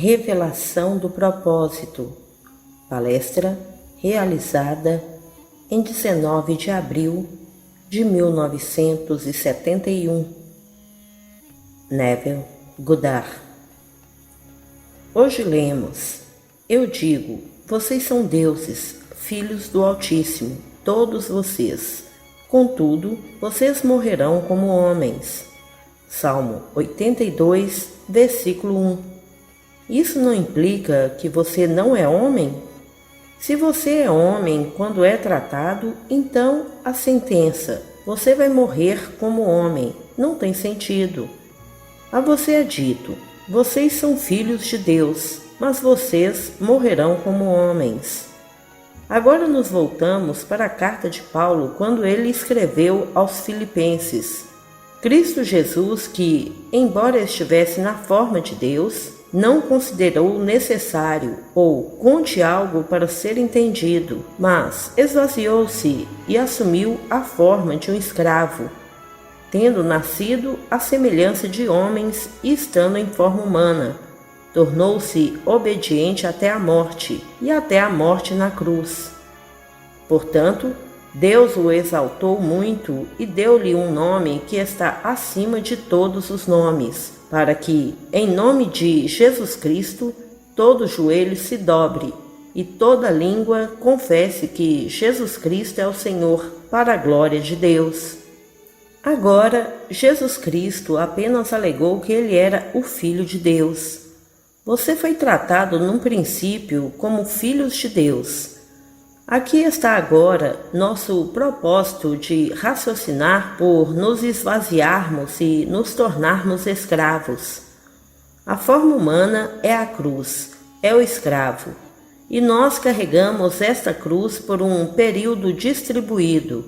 Revelação do propósito. Palestra realizada em 19 de abril de 1971. Neville Goddard. Hoje lemos: Eu digo, vocês são deuses, filhos do Altíssimo, todos vocês. Contudo, vocês morrerão como homens. Salmo 82, versículo 1. Isso não implica que você não é homem? Se você é homem quando é tratado, então a sentença, você vai morrer como homem, não tem sentido. A você é dito, vocês são filhos de Deus, mas vocês morrerão como homens. Agora nos voltamos para a carta de Paulo quando ele escreveu aos Filipenses. Cristo Jesus, que, embora estivesse na forma de Deus, não considerou necessário ou conte algo para ser entendido, mas esvaziou-se e assumiu a forma de um escravo, tendo nascido à semelhança de homens e estando em forma humana, tornou-se obediente até a morte, e até a morte na cruz. Portanto, Deus o exaltou muito e deu-lhe um nome que está acima de todos os nomes, para que, em nome de Jesus Cristo, todo joelho se dobre e toda língua confesse que Jesus Cristo é o Senhor, para a glória de Deus. Agora, Jesus Cristo apenas alegou que ele era o Filho de Deus. Você foi tratado num princípio como filhos de Deus. Aqui está agora nosso propósito de raciocinar por nos esvaziarmos e nos tornarmos escravos. A forma humana é a cruz, é o escravo, e nós carregamos esta cruz por um período distribuído.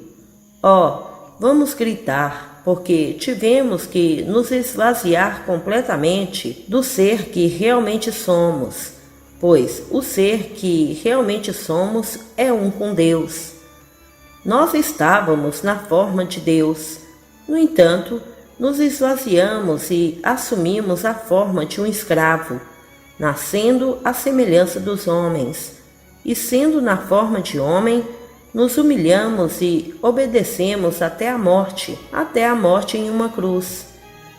Vamos gritar, porque tivemos que nos esvaziar completamente do ser que realmente somos, pois o ser que realmente somos é um com Deus. Nós estávamos na forma de Deus. No entanto, nos esvaziamos e assumimos a forma de um escravo, nascendo à semelhança dos homens, e sendo na forma de homem, nos humilhamos e obedecemos até a morte em uma cruz.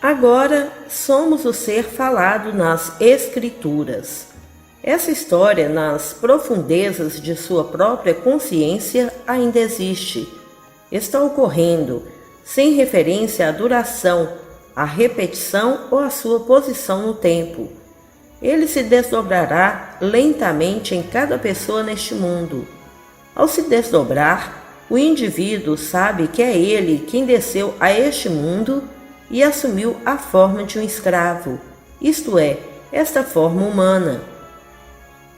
Agora somos o ser falado nas Escrituras. Essa história, nas profundezas de sua própria consciência, ainda existe. Está ocorrendo, sem referência à duração, à repetição ou à sua posição no tempo. Ele se desdobrará lentamente em cada pessoa neste mundo. Ao se desdobrar, o indivíduo sabe que é ele quem desceu a este mundo e assumiu a forma de um escravo, isto é, esta forma humana.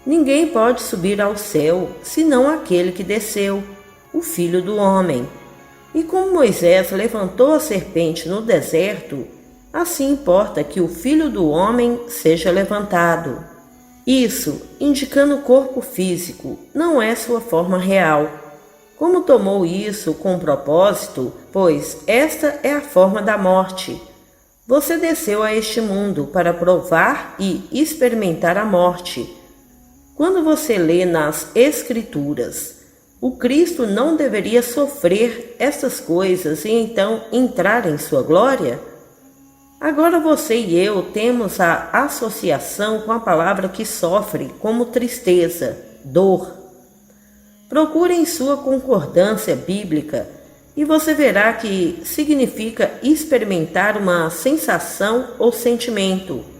Ninguém pode subir ao céu, senão aquele que desceu, o Filho do Homem. E como Moisés levantou a serpente no deserto, assim importa que o Filho do Homem seja levantado. Isso, indicando o corpo físico, não é sua forma real. Como tomou isso com propósito, pois esta é a forma da morte. Você desceu a este mundo para provar e experimentar a morte. Quando você lê nas Escrituras, o Cristo não deveria sofrer essas coisas e então entrar em sua glória? Agora você e eu temos a associação com a palavra que sofre como tristeza, dor. Procure em sua concordância bíblica e você verá que significa experimentar uma sensação ou sentimento.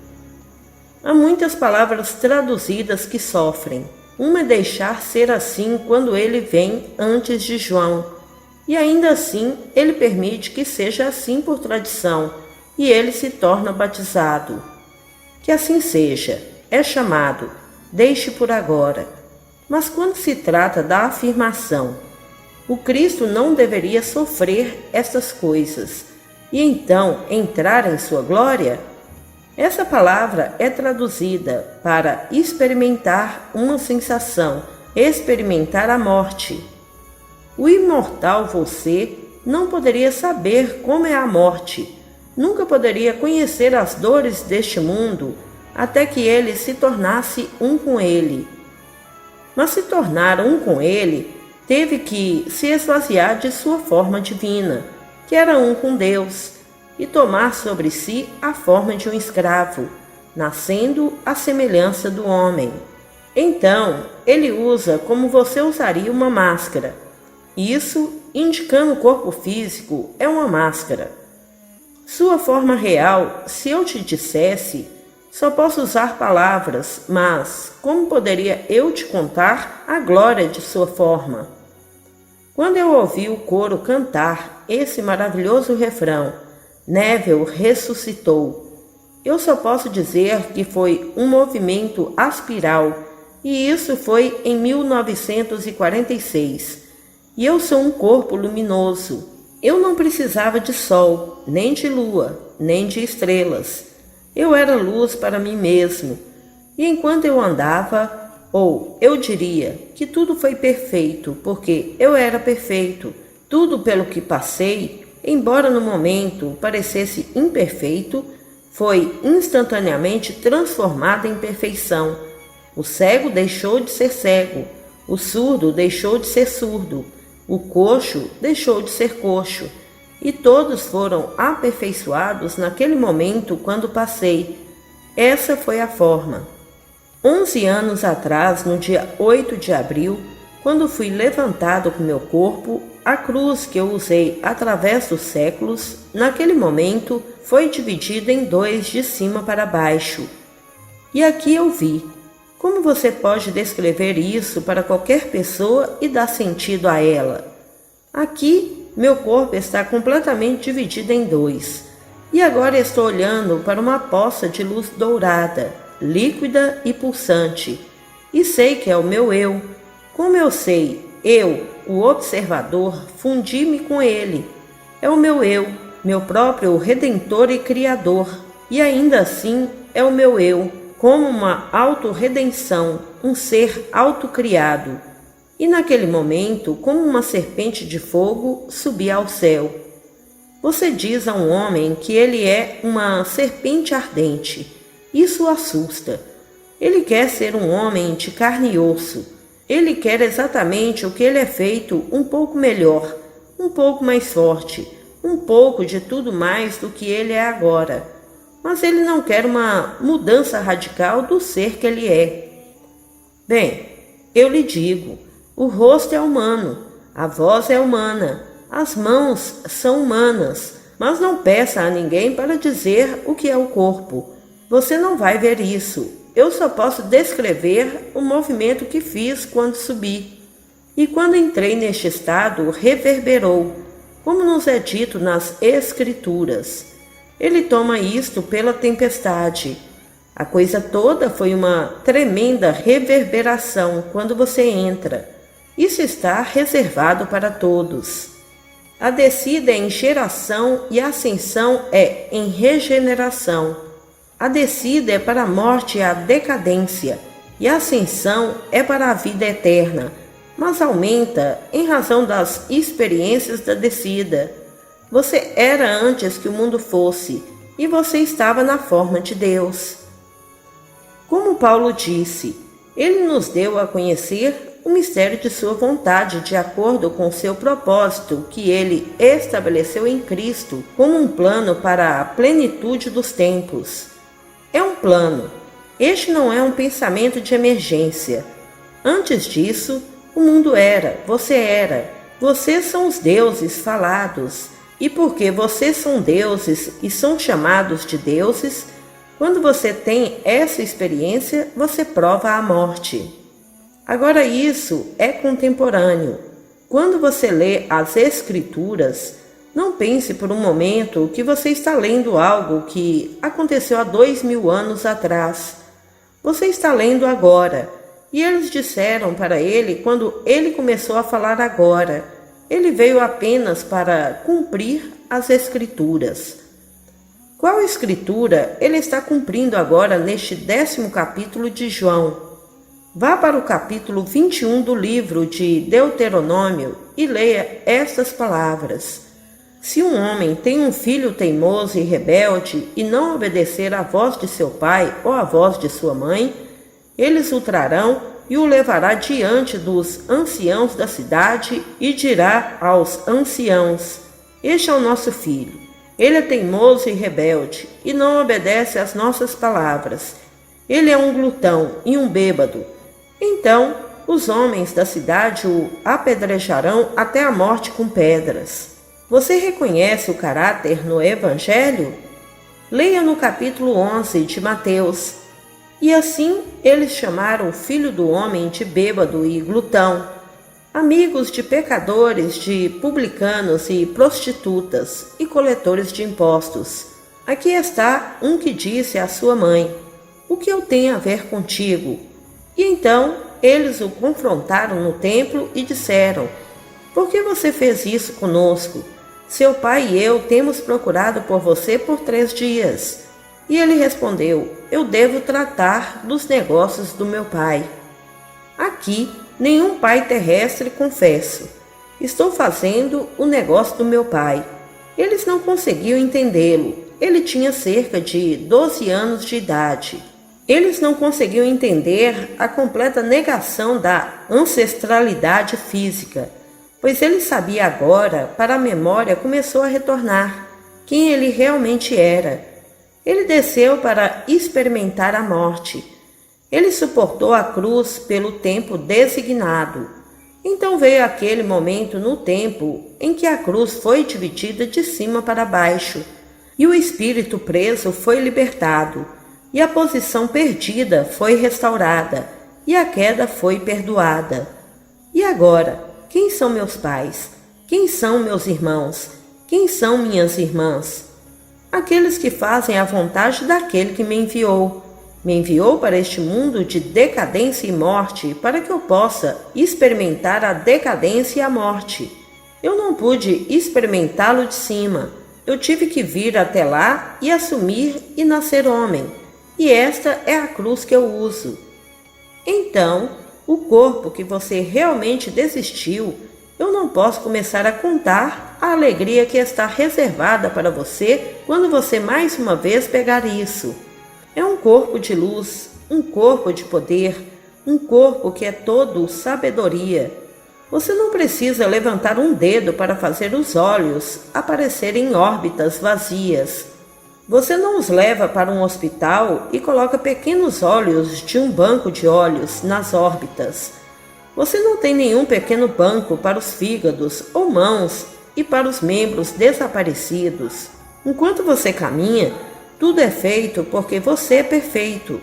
Há muitas palavras traduzidas que sofrem. Uma é deixar ser assim quando ele vem antes de João, e ainda assim ele permite que seja assim por tradição, e ele se torna batizado. Que assim seja, é chamado, deixe por agora. Mas quando se trata da afirmação, o Cristo não deveria sofrer essas coisas, e então entrar em sua glória? Essa palavra é traduzida para experimentar uma sensação, experimentar a morte. O imortal você não poderia saber como é a morte, nunca poderia conhecer as dores deste mundo, até que ele se tornasse um com ele. Mas se tornar um com ele, teve que se esvaziar de sua forma divina, que era um com Deus, e tomar sobre si a forma de um escravo, nascendo à semelhança do homem. Então, ele usa como você usaria uma máscara. Isso, indicando o corpo físico, é uma máscara. Sua forma real, se eu te dissesse, só posso usar palavras, mas como poderia eu te contar a glória de sua forma? Quando eu ouvi o coro cantar esse maravilhoso refrão, Neville ressuscitou, eu só posso dizer que foi um movimento aspiral, e isso foi em 1946. E eu sou um corpo luminoso. Eu não precisava de sol, nem de lua, nem de estrelas. Eu era luz para mim mesmo. E enquanto eu andava, ou eu diria que tudo foi perfeito, porque eu era perfeito. Tudo pelo que passei, embora no momento parecesse imperfeito, foi instantaneamente transformado em perfeição. O cego deixou de ser cego, o surdo deixou de ser surdo, o coxo deixou de ser coxo, e todos foram aperfeiçoados naquele momento quando passei. Essa foi a forma. 11 anos atrás, no dia 8 de abril, quando fui levantado com meu corpo, a cruz que eu usei através dos séculos, naquele momento, foi dividida em dois de cima para baixo. E aqui eu vi. Como você pode descrever isso para qualquer pessoa e dar sentido a ela? Aqui, meu corpo está completamente dividido em dois. E agora estou olhando para uma poça de luz dourada, líquida e pulsante. E sei que é o meu eu. Como eu sei, eu, o observador, fundi-me com ele. É o meu eu, meu próprio redentor e criador. E ainda assim, é o meu eu, como uma autorredenção, um ser autocriado. E naquele momento, como uma serpente de fogo, subi ao céu. Você diz a um homem que ele é uma serpente ardente. Isso o assusta. Ele quer ser um homem de carne e osso. Ele quer exatamente o que ele é feito um pouco melhor, um pouco mais forte, um pouco de tudo mais do que ele é agora. Mas ele não quer uma mudança radical do ser que ele é. Bem, eu lhe digo, o rosto é humano, a voz é humana, as mãos são humanas, mas não peça a ninguém para dizer o que é o corpo. Você não vai ver isso. Eu só posso descrever o movimento que fiz quando subi. E quando entrei neste estado, reverberou, como nos é dito nas Escrituras. Ele toma isto pela tempestade. A coisa toda foi uma tremenda reverberação quando você entra. Isso está reservado para todos. A descida é em geração e a ascensão é em regeneração. A descida é para a morte e a decadência, e a ascensão é para a vida eterna, mas aumenta em razão das experiências da descida. Você era antes que o mundo fosse, e você estava na forma de Deus. Como Paulo disse, ele nos deu a conhecer o mistério de sua vontade de acordo com seu propósito que ele estabeleceu em Cristo como um plano para a plenitude dos tempos. É um plano. Este não é um pensamento de emergência. Antes disso, o mundo era, você era. Vocês são os deuses falados. E porque vocês são deuses e são chamados de deuses, quando você tem essa experiência, você prova a morte. Agora isso é contemporâneo. Quando você lê as Escrituras, não pense por um momento que você está lendo algo que aconteceu há 2000 anos atrás. Você está lendo agora. E eles disseram para ele quando ele começou a falar agora. Ele veio apenas para cumprir as Escrituras. Qual escritura ele está cumprindo agora neste 10º capítulo de João? Vá para o capítulo 21 do livro de Deuteronômio e leia estas palavras. Se um homem tem um filho teimoso e rebelde e não obedecer à voz de seu pai ou à voz de sua mãe, eles o trarão e o levará diante dos anciãos da cidade e dirá aos anciãos: Este é o nosso filho. Ele é teimoso e rebelde e não obedece às nossas palavras. Ele é um glutão e um bêbado. Então os homens da cidade o apedrejarão até a morte com pedras. Você reconhece o caráter no Evangelho? Leia no capítulo 11 de Mateus. E assim eles chamaram o Filho do Homem de bêbado e glutão, amigos de pecadores, de publicanos e prostitutas e coletores de impostos. Aqui está um que disse à sua mãe: O que eu tenho a ver contigo? E então eles o confrontaram no templo e disseram: Por que você fez isso conosco? Seu pai e eu temos procurado por você por 3 dias. E ele respondeu: Eu devo tratar dos negócios do meu pai. Aqui, nenhum pai terrestre confesso. Estou fazendo o negócio do meu pai. Eles não conseguiam entendê-lo. Ele tinha cerca de 12 anos de idade. Eles não conseguiam entender a completa negação da ancestralidade física, pois ele sabia agora, para a memória começou a retornar, quem ele realmente era. Ele desceu para experimentar a morte. Ele suportou a cruz pelo tempo designado. Então veio aquele momento no tempo em que a cruz foi dividida de cima para baixo, e o espírito preso foi libertado, e a posição perdida foi restaurada, e a queda foi perdoada. E agora, quem são meus pais? Quem são meus irmãos? Quem são minhas irmãs? Aqueles que fazem a vontade daquele que me enviou. Me enviou para este mundo de decadência e morte, para que eu possa experimentar a decadência e a morte. Eu não pude experimentá-lo de cima. Eu tive que vir até lá e assumir e nascer homem. E esta é a cruz que eu uso. Então, o corpo que você realmente desistiu, eu não posso começar a contar a alegria que está reservada para você quando você mais uma vez pegar isso. É um corpo de luz, um corpo de poder, um corpo que é todo sabedoria. Você não precisa levantar um dedo para fazer os olhos aparecerem em órbitas vazias. Você não os leva para um hospital e coloca pequenos olhos de um banco de olhos nas órbitas. Você não tem nenhum pequeno banco para os fígados ou mãos e para os membros desaparecidos. Enquanto você caminha, tudo é feito porque você é perfeito.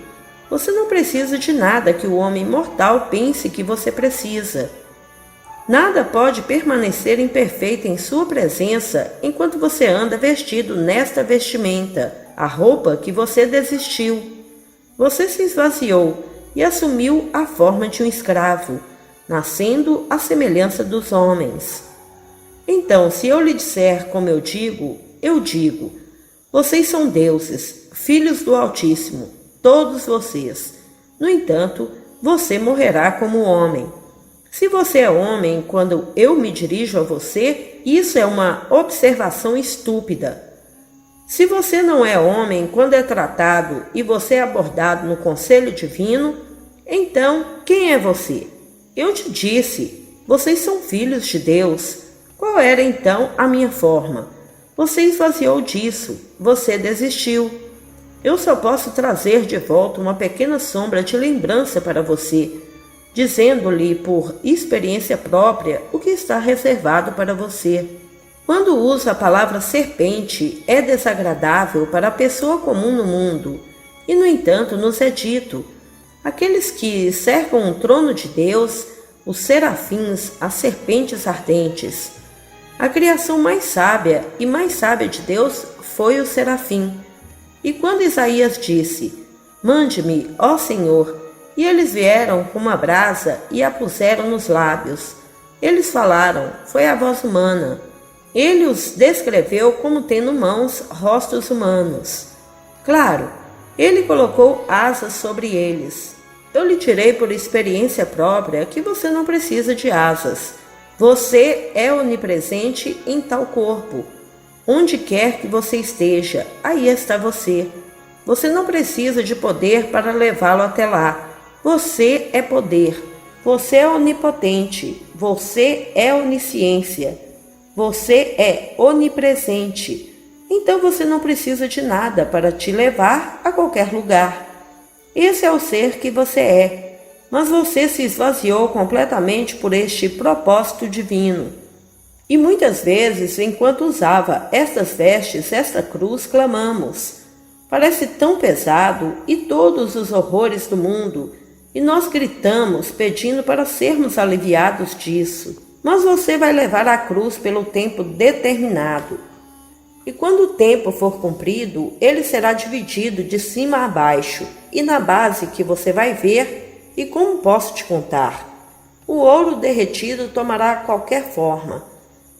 Você não precisa de nada que o homem mortal pense que você precisa. Nada pode permanecer imperfeito em sua presença enquanto você anda vestido nesta vestimenta, a roupa que você desistiu. Você se esvaziou e assumiu a forma de um escravo, nascendo à semelhança dos homens. Então, se eu lhe disser como eu digo, vocês são deuses, filhos do Altíssimo, todos vocês. No entanto, você morrerá como homem. Se você é homem quando eu me dirijo a você, isso é uma observação estúpida. Se você não é homem quando é tratado e você é abordado no conselho divino, então quem é você? Eu te disse, vocês são filhos de Deus. Qual era então a minha forma? Você esvaziou disso, você desistiu. Eu só posso trazer de volta uma pequena sombra de lembrança para você, dizendo-lhe por experiência própria o que está reservado para você. Quando uso a palavra serpente, é desagradável para a pessoa comum no mundo, e no entanto nos é dito: aqueles que cercam o trono de Deus, os serafins, as serpentes ardentes. A criação mais sábia e mais sábia de Deus foi o serafim. E quando Isaías disse: Mande-me, ó Senhor, e eles vieram com uma brasa e a puseram nos lábios. Eles falaram, foi a voz humana. Ele os descreveu como tendo mãos, rostos humanos. Claro, ele colocou asas sobre eles. Eu lhe direi por experiência própria que você não precisa de asas. Você é onipresente em tal corpo. Onde quer que você esteja, aí está você. Você não precisa de poder para levá-lo até lá. Você é poder. Você é onipotente. Você é onisciência. Você é onipresente. Então você não precisa de nada para te levar a qualquer lugar. Esse é o ser que você é, mas você se esvaziou completamente por este propósito divino. E muitas vezes, enquanto usava estas vestes, esta cruz, clamamos: parece tão pesado e todos os horrores do mundo, e nós gritamos pedindo para sermos aliviados disso. Mas você vai levar a cruz pelo tempo determinado. E quando o tempo for cumprido, ele será dividido de cima a baixo, e na base que você vai ver, e como posso te contar? O ouro derretido tomará qualquer forma.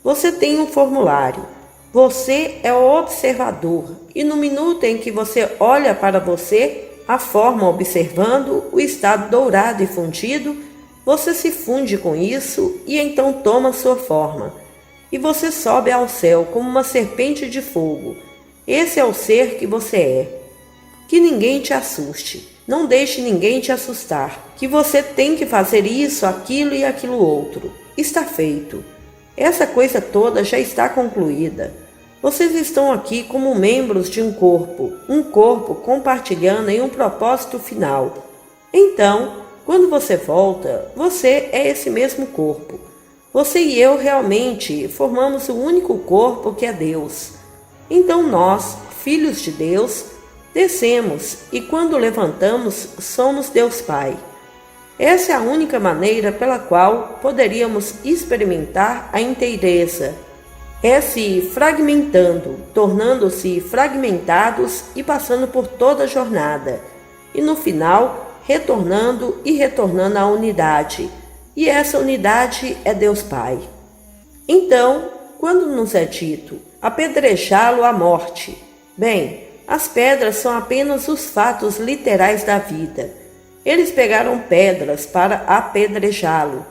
Você tem um formulário. Você é o observador, e no minuto em que você olha para você, a forma observando o estado dourado e fundido, você se funde com isso e então toma sua forma. E você sobe ao céu como uma serpente de fogo. Esse é o ser que você é. Que ninguém te assuste. Não deixe ninguém te assustar. Que você tem que fazer isso, aquilo e aquilo outro. Está feito. Essa coisa toda já está concluída. Vocês estão aqui como membros de um corpo compartilhando em um propósito final. Então, quando você volta, você é esse mesmo corpo. Você e eu realmente formamos o único corpo que é Deus. Então nós, filhos de Deus, descemos e quando levantamos, somos Deus Pai. Essa é a única maneira pela qual poderíamos experimentar a inteireza. É se fragmentando, tornando-se fragmentados e passando por toda a jornada. E no final, retornando e retornando à unidade. E essa unidade é Deus Pai. Então, quando nos é dito apedrejá-lo à morte, bem, as pedras são apenas os fatos literais da vida. Eles pegaram pedras para apedrejá-lo.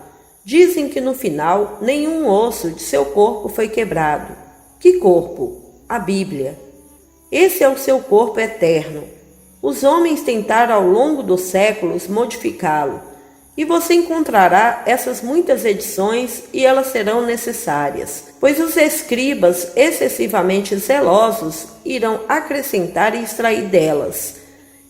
Dizem que no final nenhum osso de seu corpo foi quebrado. Que corpo? A Bíblia. Esse é o seu corpo eterno. Os homens tentaram ao longo dos séculos modificá-lo, e você encontrará essas muitas edições e elas serão necessárias, pois os escribas excessivamente zelosos irão acrescentar e extrair delas,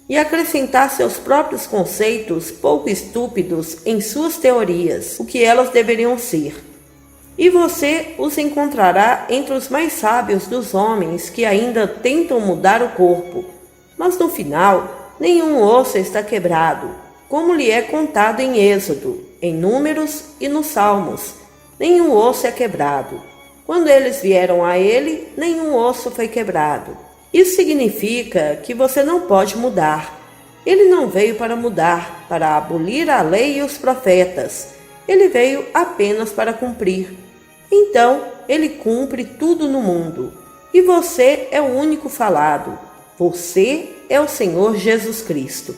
e acrescentar seus próprios conceitos pouco estúpidos em suas teorias, o que elas deveriam ser. E você os encontrará entre os mais sábios dos homens que ainda tentam mudar o corpo, mas no final nenhum osso está quebrado, como lhe é contado em Êxodo, em Números e nos Salmos. Nenhum osso é quebrado. Quando eles vieram a ele, nenhum osso foi quebrado. Isso significa que você não pode mudar. Ele não veio para mudar, para abolir a lei e os profetas. Ele veio apenas para cumprir. Então, ele cumpre tudo no mundo. E você é o único falado. Você é o Senhor Jesus Cristo.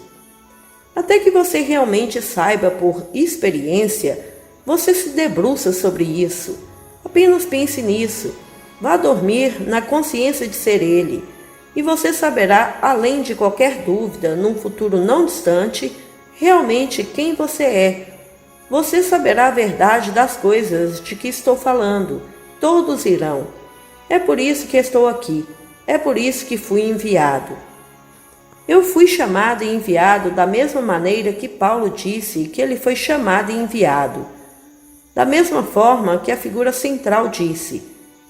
Até que você realmente saiba por experiência, você se debruça sobre isso. Apenas pense nisso. Vá dormir na consciência de ser Ele. E você saberá, além de qualquer dúvida, num futuro não distante, realmente quem você é. Você saberá a verdade das coisas de que estou falando. Todos irão. É por isso que estou aqui. É por isso que fui enviado. Eu fui chamado e enviado da mesma maneira que Paulo disse que ele foi chamado e enviado. Da mesma forma que a figura central disse: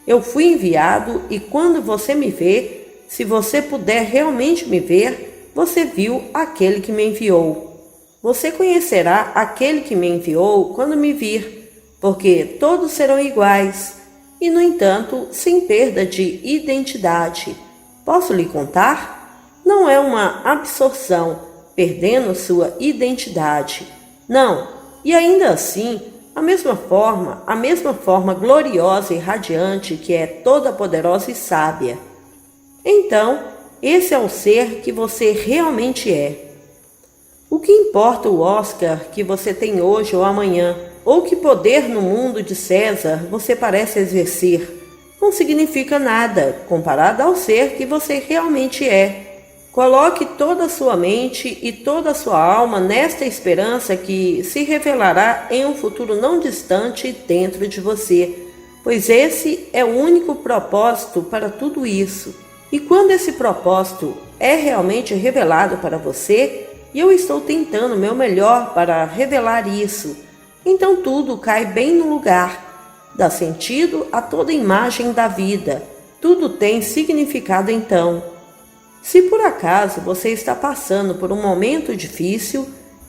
eu fui enviado e quando você me vê, se você puder realmente me ver, você viu aquele que me enviou. Você conhecerá aquele que me enviou quando me vir, porque todos serão iguais, e no entanto, sem perda de identidade. Posso lhe contar? Não é uma absorção, perdendo sua identidade. Não, e ainda assim, a mesma forma gloriosa e radiante que é toda poderosa e sábia. Então, esse é o ser que você realmente é. O que importa o Oscar que você tem hoje ou amanhã, ou que poder no mundo de César você parece exercer? não significa nada comparado ao ser que você realmente é. Coloque toda a sua mente e toda a sua alma nesta esperança que se revelará em um futuro não distante dentro de você, pois esse é o único propósito para tudo isso. E quando esse propósito é realmente revelado para você, e eu estou tentando o meu melhor para revelar isso, então tudo cai bem no lugar, dá sentido a toda imagem da vida, tudo tem significado então. Se por acaso você está passando por um momento difícil,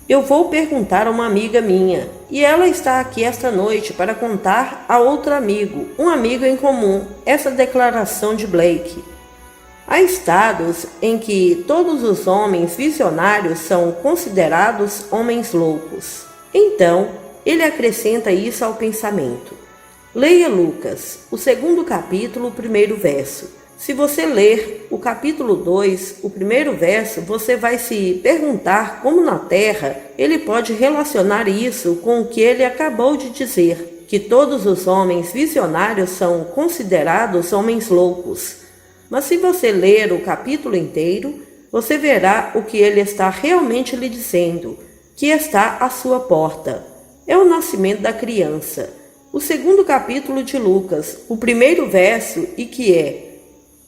eu vou perguntar a uma amiga minha, e ela está aqui esta noite para contar a outro amigo, um amigo em comum, essa declaração de Blake. Há estados em que todos os homens visionários são considerados homens loucos. Então, ele acrescenta isso ao pensamento. Leia Lucas, o 2º capítulo, o 1º verso. Se você ler o capítulo 2, o 1º verso, você vai se perguntar como na Terra ele pode relacionar isso com o que ele acabou de dizer, que todos os homens visionários são considerados homens loucos. Mas se você ler o capítulo inteiro, você verá o que ele está realmente lhe dizendo, que está à sua porta. É o nascimento da criança. O 2º capítulo de Lucas, o 1º verso, e que é: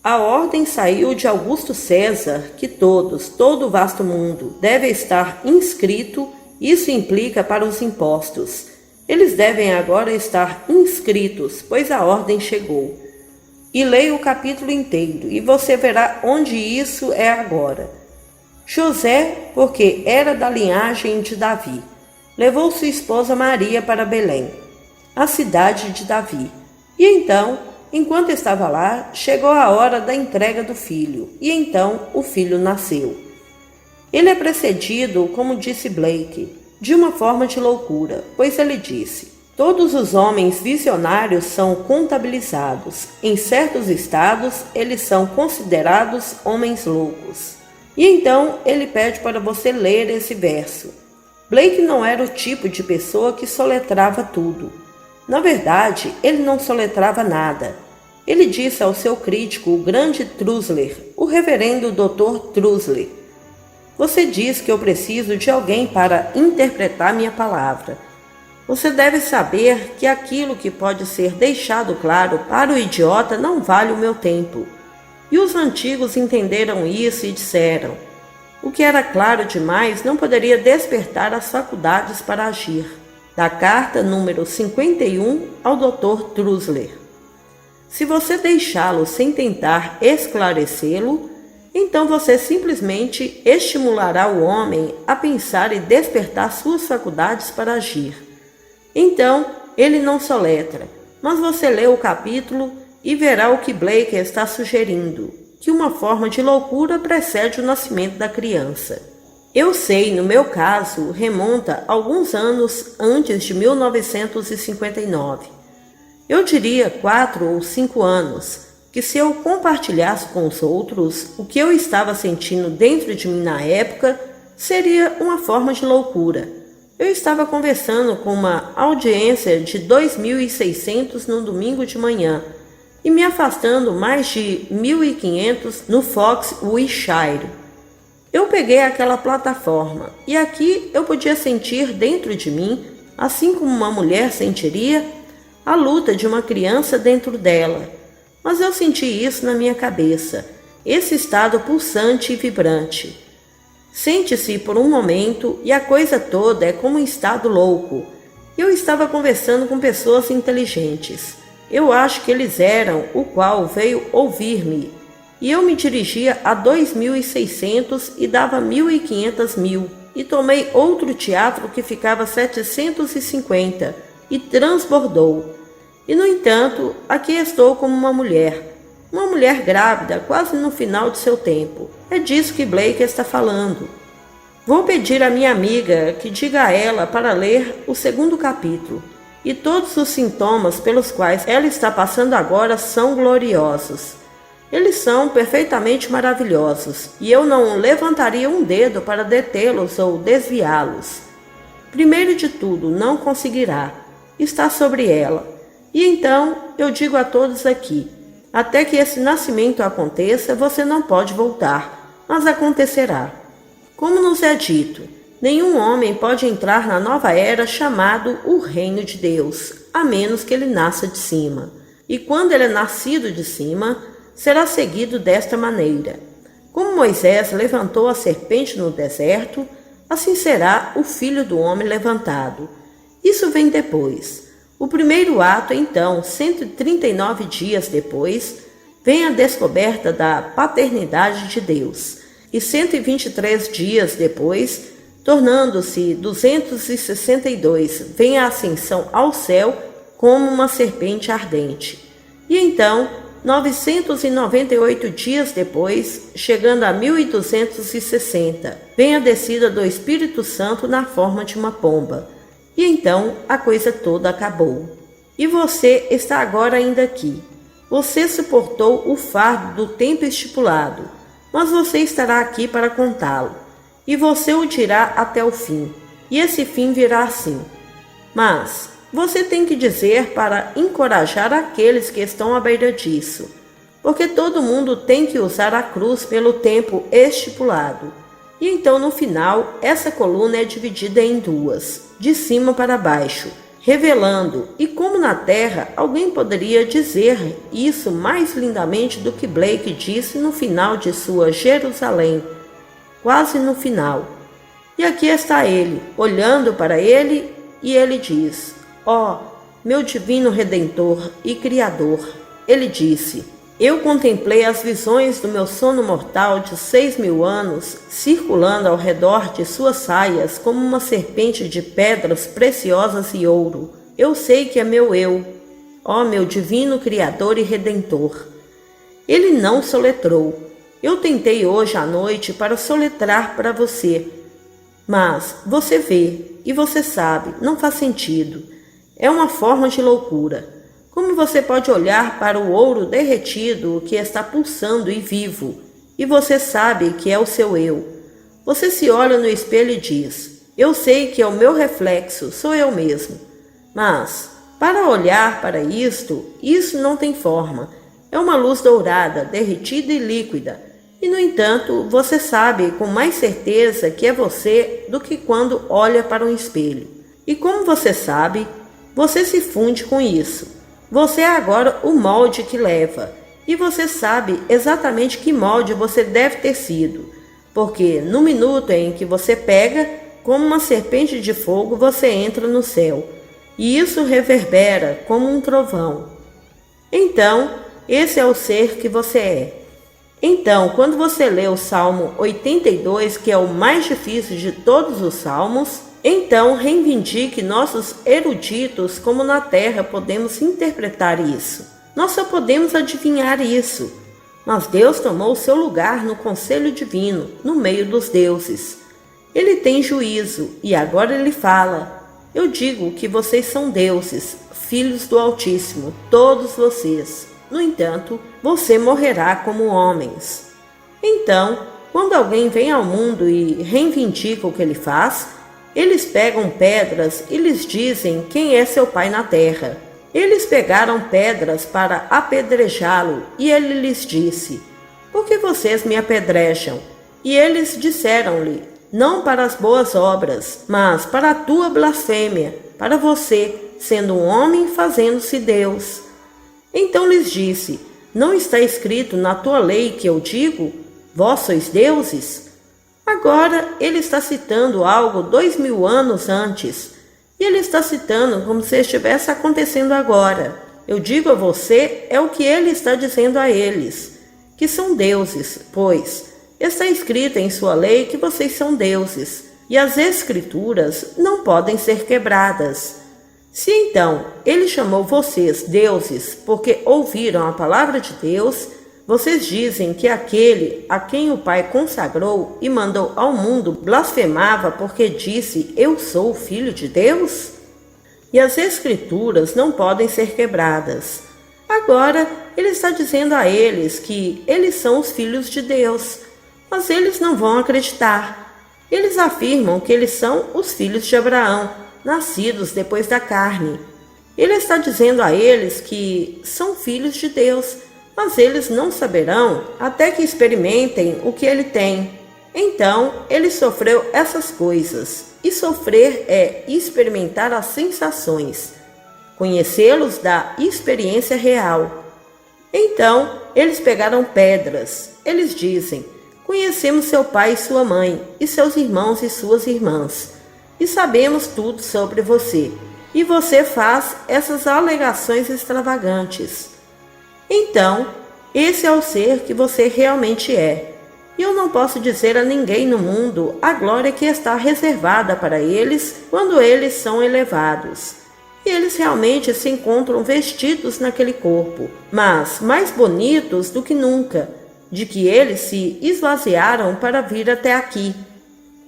a ordem saiu de Augusto César que todo o vasto mundo, deve estar inscrito, isso implica para os impostos. Eles devem agora estar inscritos, pois a ordem chegou. E leia o capítulo inteiro, e você verá onde isso é agora. José, porque era da linhagem de Davi, levou sua esposa Maria para Belém, a cidade de Davi. E então, enquanto estava lá, chegou a hora da entrega do filho, e então o filho nasceu. Ele é precedido, como disse Blake, de uma forma de loucura, pois ele disse: todos os homens visionários são contabilizados. Em certos estados, eles são considerados homens loucos. E então ele pede para você ler esse verso. Blake não era o tipo de pessoa que soletrava tudo. Na verdade, ele não soletrava nada. Ele disse ao seu crítico, o grande Trusler, o reverendo Dr. Trusler: você diz que eu preciso de alguém para interpretar minha palavra. Você deve saber que aquilo que pode ser deixado claro para o idiota não vale o meu tempo. E os antigos entenderam isso e disseram: o que era claro demais não poderia despertar as faculdades para agir. Da carta número 51 ao Dr. Trusler. Se você deixá-lo sem tentar esclarecê-lo, então você simplesmente estimulará o homem a pensar e despertar suas faculdades para agir. Então, ele não soletra, mas você lê o capítulo e verá o que Blake está sugerindo, que uma forma de loucura precede o nascimento da criança. Eu sei, no meu caso, remonta alguns anos antes de 1959. Eu diria 4 ou 5 anos, que se eu compartilhasse com os outros o que eu estava sentindo dentro de mim na época, seria uma forma de loucura. Eu estava conversando com uma audiência de 2.600 no domingo de manhã e me afastando mais de 1.500 no Fox Wilshire. Eu peguei aquela plataforma e aqui eu podia sentir dentro de mim, assim como uma mulher sentiria, a luta de uma criança dentro dela. Mas eu senti isso na minha cabeça, esse estado pulsante e vibrante. Sente-se por um momento e a coisa toda é como um estado louco. Eu estava conversando com pessoas inteligentes. Eu acho que eles eram o qual veio ouvir-me. E eu me dirigia a 2.600 e dava 1.500 e tomei outro teatro que ficava 750 e transbordou. E no entanto, aqui estou como uma mulher grávida, quase no final de seu tempo. É disso que Blake está falando. Vou pedir à minha amiga que diga a ela para ler o 2º capítulo. E todos os sintomas pelos quais ela está passando agora são gloriosos. Eles são perfeitamente maravilhosos, e eu não levantaria um dedo para detê-los ou desviá-los. Primeiro de tudo, não conseguirá. Está sobre ela. E então, eu digo a todos aqui, Até que esse nascimento aconteça, você não pode voltar, mas acontecerá. Como nos é dito, nenhum homem pode entrar na nova era chamado o reino de Deus, a menos que ele nasça de cima. E quando ele é nascido de cima, será seguido desta maneira. Como Moisés levantou a serpente no deserto, assim será o Filho do Homem levantado. Isso vem depois. O primeiro ato, então, 139 dias depois, vem a descoberta da paternidade de Deus. E 123 dias depois, tornando-se 262, vem a ascensão ao céu como uma serpente ardente. E então, 998 dias depois, chegando a 1260, vem a descida do Espírito Santo na forma de uma pomba. E então a coisa toda acabou. E você está agora ainda aqui. Você suportou o fardo do tempo estipulado, mas você estará aqui para contá-lo. E você o dirá até o fim. E esse fim virá assim. Mas você tem que dizer para encorajar aqueles que estão à beira disso, porque todo mundo tem que usar a cruz pelo tempo estipulado. E então no final, essa coluna é dividida em duas, de cima para baixo, revelando, e como na terra, alguém poderia dizer isso mais lindamente do que Blake disse no final de sua Jerusalém, quase no final. E aqui está ele, olhando para ele, e ele diz: ó, meu divino Redentor e Criador. Ele disse: eu contemplei as visões do meu sono mortal de 6.000 anos, circulando ao redor de suas saias como uma serpente de pedras preciosas e ouro. Eu sei que é meu eu, ó meu divino Criador e Redentor. Ele não soletrou. Eu tentei hoje à noite para soletrar para você, mas você vê e você sabe, não faz sentido. É uma forma de loucura. Como você pode olhar para o ouro derretido que está pulsando e vivo, e você sabe que é o seu eu? Você se olha no espelho e diz: eu sei que é o meu reflexo, sou eu mesmo. Mas, para olhar para isto, isso não tem forma. É uma luz dourada, derretida e líquida. E, no entanto, você sabe com mais certeza que é você do que quando olha para um espelho. E como você sabe, você se funde com isso. Você é agora o molde que leva, e você sabe exatamente que molde você deve ter sido, porque no minuto em que você pega, como uma serpente de fogo, você entra no céu, e isso reverbera como um trovão. Então, esse é o ser que você é. Então, quando você lê o Salmo 82, que é o mais difícil de todos os salmos, então reivindique nossos eruditos como na terra podemos interpretar isso. Nós só podemos adivinhar isso. Mas Deus tomou seu lugar no conselho divino, no meio dos deuses. Ele tem juízo e agora ele fala: eu digo que vocês são deuses, filhos do Altíssimo, todos vocês. No entanto, você morrerá como homens. Então, quando alguém vem ao mundo e reivindica o que ele faz, eles pegam pedras e lhes dizem quem é seu pai na terra. Eles pegaram pedras para apedrejá-lo e ele lhes disse: por que vocês me apedrejam? E eles disseram-lhe: não para as boas obras, mas para a tua blasfêmia, para você, sendo um homem fazendo-se Deus. Então lhes disse: não está escrito na tua lei que eu digo, vós sois deuses? Agora ele está citando algo 2.000 anos antes, e ele está citando como se estivesse acontecendo agora. Eu digo a você, é o que ele está dizendo a eles, que são deuses, pois está escrito em sua lei que vocês são deuses, e as escrituras não podem ser quebradas. Se então ele chamou vocês deuses porque ouviram a palavra de Deus, vocês dizem que aquele a quem o Pai consagrou e mandou ao mundo blasfemava porque disse: eu sou o Filho de Deus? E as Escrituras não podem ser quebradas. Agora ele está dizendo a eles que eles são os filhos de Deus, mas eles não vão acreditar. Eles afirmam que eles são os filhos de Abraão, nascidos depois da carne. Ele está dizendo a eles que são filhos de Deus, mas eles não saberão até que experimentem o que ele tem. Então, ele sofreu essas coisas, e sofrer é experimentar as sensações, conhecê-los da experiência real. Então, eles pegaram pedras. Eles dizem: conhecemos seu pai e sua mãe, e seus irmãos e suas irmãs, e sabemos tudo sobre você. E você faz essas alegações extravagantes. Então, esse é o ser que você realmente é. E eu não posso dizer a ninguém no mundo a glória que está reservada para eles quando eles são elevados. E eles realmente se encontram vestidos naquele corpo, mas mais bonitos do que nunca, de que eles se esvaziaram para vir até aqui.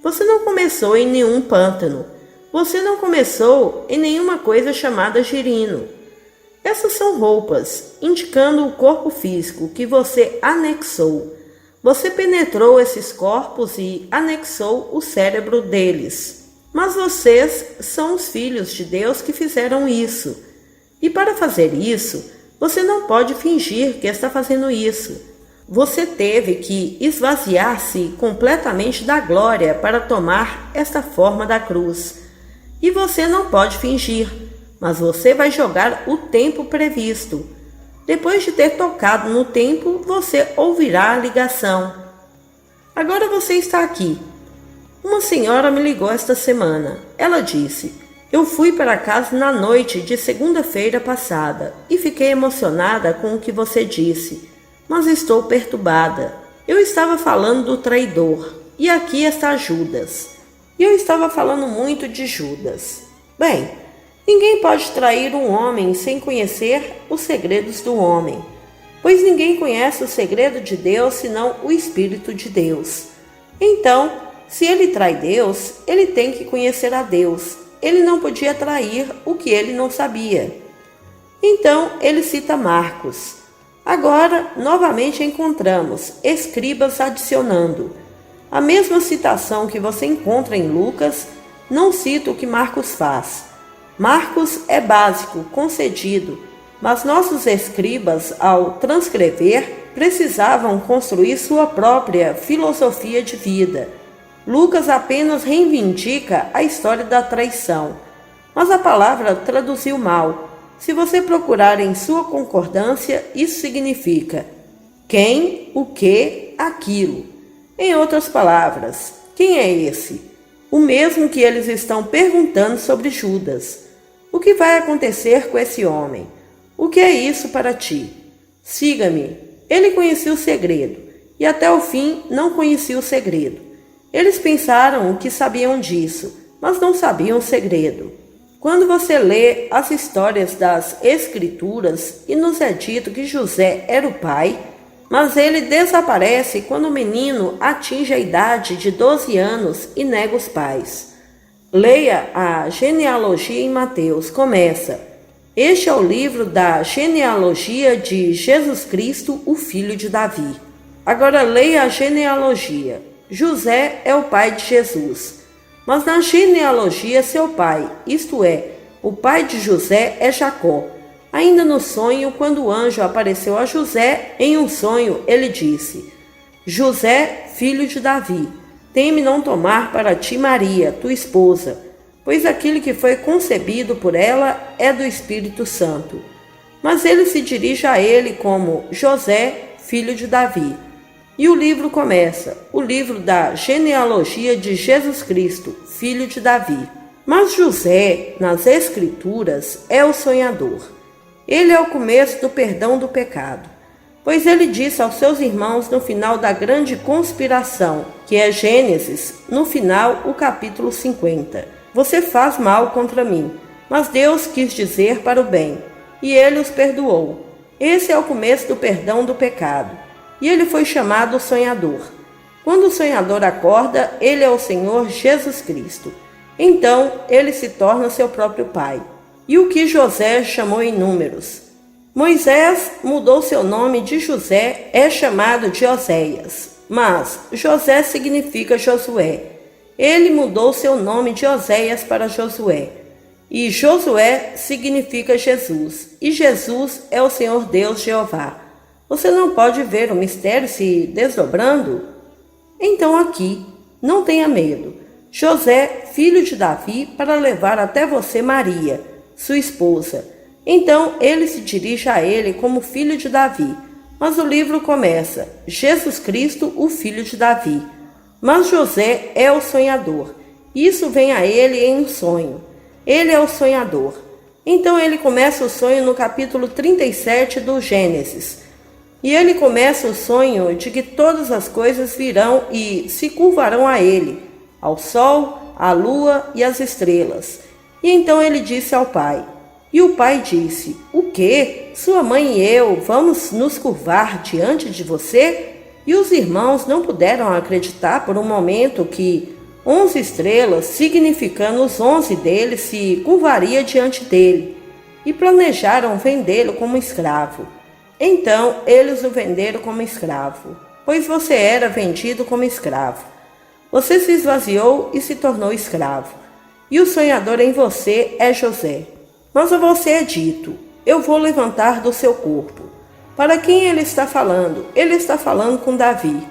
Você não começou em nenhum pântano. Você não começou em nenhuma coisa chamada girino. Essas são roupas, indicando o corpo físico que você anexou. Você penetrou esses corpos e anexou o cérebro deles. Mas vocês são os filhos de Deus que fizeram isso. E para fazer isso, você não pode fingir que está fazendo isso. Você teve que esvaziar-se completamente da glória para tomar esta forma da cruz. E você não pode fingir, mas você vai jogar o tempo previsto. Depois de ter tocado no tempo, você ouvirá a ligação. Agora você está aqui. Uma senhora me ligou esta semana. Ela disse: eu fui para casa na noite de segunda-feira passada e fiquei emocionada com o que você disse, mas estou perturbada. Eu estava falando do traidor, e aqui está Judas. E eu estava falando muito de Judas. Bem, ninguém pode trair um homem sem conhecer os segredos do homem, pois ninguém conhece o segredo de Deus senão o Espírito de Deus. Então, se ele trai Deus, ele tem que conhecer a Deus. Ele não podia trair o que ele não sabia. Então, ele cita Marcos. Agora, novamente encontramos escribas adicionando. A mesma citação que você encontra em Lucas não cita o que Marcos faz. Marcos é básico, concedido, mas nossos escribas, ao transcrever, precisavam construir sua própria filosofia de vida. Lucas apenas reivindica a história da traição, mas a palavra traduziu mal. Se você procurar em sua concordância, isso significa quem, o que, aquilo. Em outras palavras, quem é esse? O mesmo que eles estão perguntando sobre Judas. O que vai acontecer com esse homem? O que é isso para ti? Siga-me. Ele conhecia o segredo, e até o fim não conhecia o segredo. Eles pensaram que sabiam disso, mas não sabiam o segredo. Quando você lê as histórias das Escrituras e nos é dito que José era o pai, mas ele desaparece quando o menino atinge a idade de 12 anos e nega os pais. Leia a genealogia em Mateus. Começa: este é o livro da genealogia de Jesus Cristo, o filho de Davi. Agora leia a genealogia. José é o pai de Jesus. Mas na genealogia seu pai, isto é, o pai de José é Jacó. Ainda no sonho, quando o anjo apareceu a José, em um sonho, ele disse: José, filho de Davi, teme não tomar para ti Maria, tua esposa, pois aquele que foi concebido por ela é do Espírito Santo. Mas ele se dirige a ele como José, filho de Davi. E o livro começa, o livro da genealogia de Jesus Cristo, filho de Davi. Mas José, nas Escrituras, é o sonhador. Ele é o começo do perdão do pecado, pois ele disse aos seus irmãos no final da grande conspiração, que é Gênesis, no final, o capítulo 50. Você faz mal contra mim, mas Deus quis dizer para o bem, e ele os perdoou. Esse é o começo do perdão do pecado. E ele foi chamado sonhador. Quando o sonhador acorda, ele é o Senhor Jesus Cristo. Então, ele se torna seu próprio pai. E o que José chamou em Números? Moisés mudou seu nome de José, é chamado de Oséias. Mas José significa Josué. Ele mudou seu nome de Oséias para Josué. E Josué significa Jesus. E Jesus é o Senhor Deus Jeová. Você não pode ver o mistério se desdobrando? Então aqui, não tenha medo. José, filho de Davi, para levar até você Maria, sua esposa. Então ele se dirige a ele como filho de Davi. Mas o livro começa: Jesus Cristo, o filho de Davi. Mas José é o sonhador. Isso vem a ele em um sonho. Ele é o sonhador. Então ele começa o sonho no capítulo 37 do Gênesis. E ele começa o sonho de que todas as coisas virão e se curvarão a ele, ao sol, à lua e às estrelas. E então ele disse ao pai. E o pai disse: O quê? Sua mãe e eu vamos nos curvar diante de você? E os irmãos não puderam acreditar por um momento que 11 estrelas, significando os 11 deles, se curvaria diante dele. E planejaram vendê-lo como escravo. Então eles o venderam como escravo, pois você era vendido como escravo. Você se esvaziou e se tornou escravo. E o sonhador em você é José. Mas a você é dito: eu vou levantar do seu corpo. Para quem ele está falando? Ele está falando com Davi.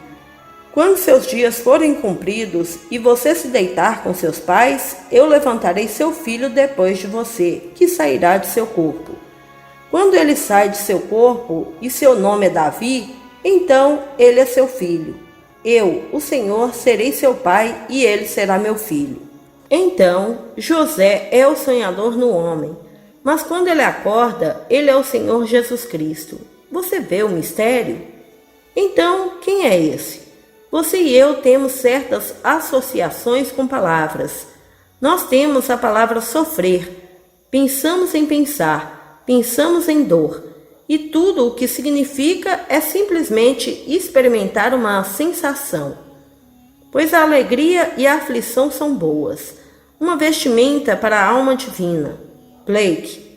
Quando seus dias forem cumpridos e você se deitar com seus pais, eu levantarei seu filho depois de você, que sairá de seu corpo. Quando ele sai de seu corpo e seu nome é Davi, então ele é seu filho. Eu, o Senhor, serei seu pai e ele será meu filho. Então, José é o sonhador no homem, mas quando ele acorda, ele é o Senhor Jesus Cristo. Você vê o mistério? Então, quem é esse? Você e eu temos certas associações com palavras. Nós temos a palavra sofrer. Pensamos em pensar, pensamos em dor. E tudo o que significa é simplesmente experimentar uma sensação. Pois a alegria e a aflição são boas. Uma vestimenta para a alma divina. Blake.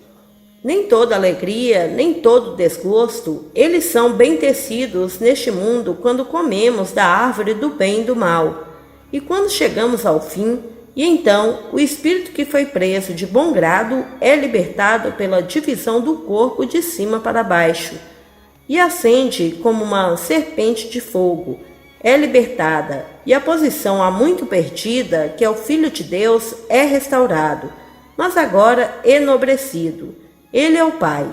Nem toda alegria, nem todo desgosto, eles são bem tecidos neste mundo quando comemos da árvore do bem e do mal. E quando chegamos ao fim, e então o espírito que foi preso de bom grado é libertado pela divisão do corpo de cima para baixo, e acende como uma serpente de fogo, é libertada, e a posição há muito perdida, que é o Filho de Deus, é restaurado, mas agora enobrecido. Ele é o Pai.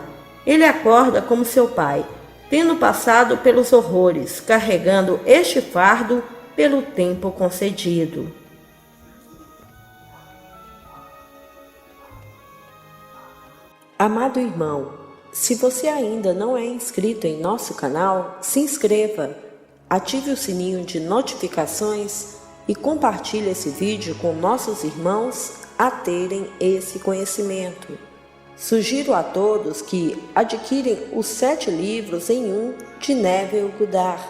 Ele acorda como seu Pai, tendo passado pelos horrores, carregando este fardo pelo tempo concedido. Amado irmão, se você ainda não é inscrito em nosso canal, se inscreva, ative o sininho de notificações e compartilhe esse vídeo com nossos irmãos a terem esse conhecimento. Sugiro a todos que adquirem os 7 livros em um de Neville Goddard,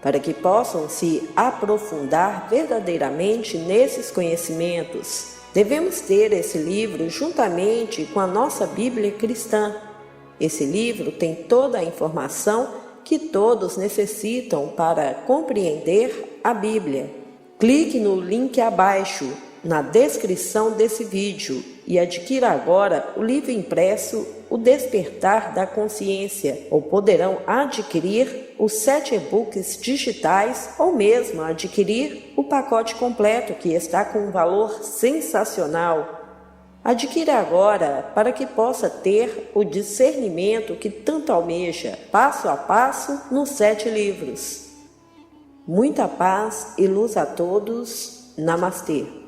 para que possam se aprofundar verdadeiramente nesses conhecimentos. Devemos ter esse livro juntamente com a nossa Bíblia cristã. Esse livro tem toda a informação que todos necessitam para compreender a Bíblia. Clique no link abaixo, na descrição desse vídeo, e adquira agora o livro impresso O Despertar da Consciência, ou poderão adquirir os 7 e-books digitais ou mesmo adquirir o pacote completo que está com um valor sensacional. Adquira agora para que possa ter o discernimento que tanto almeja, passo a passo nos 7 livros. Muita paz e luz a todos. Namastê.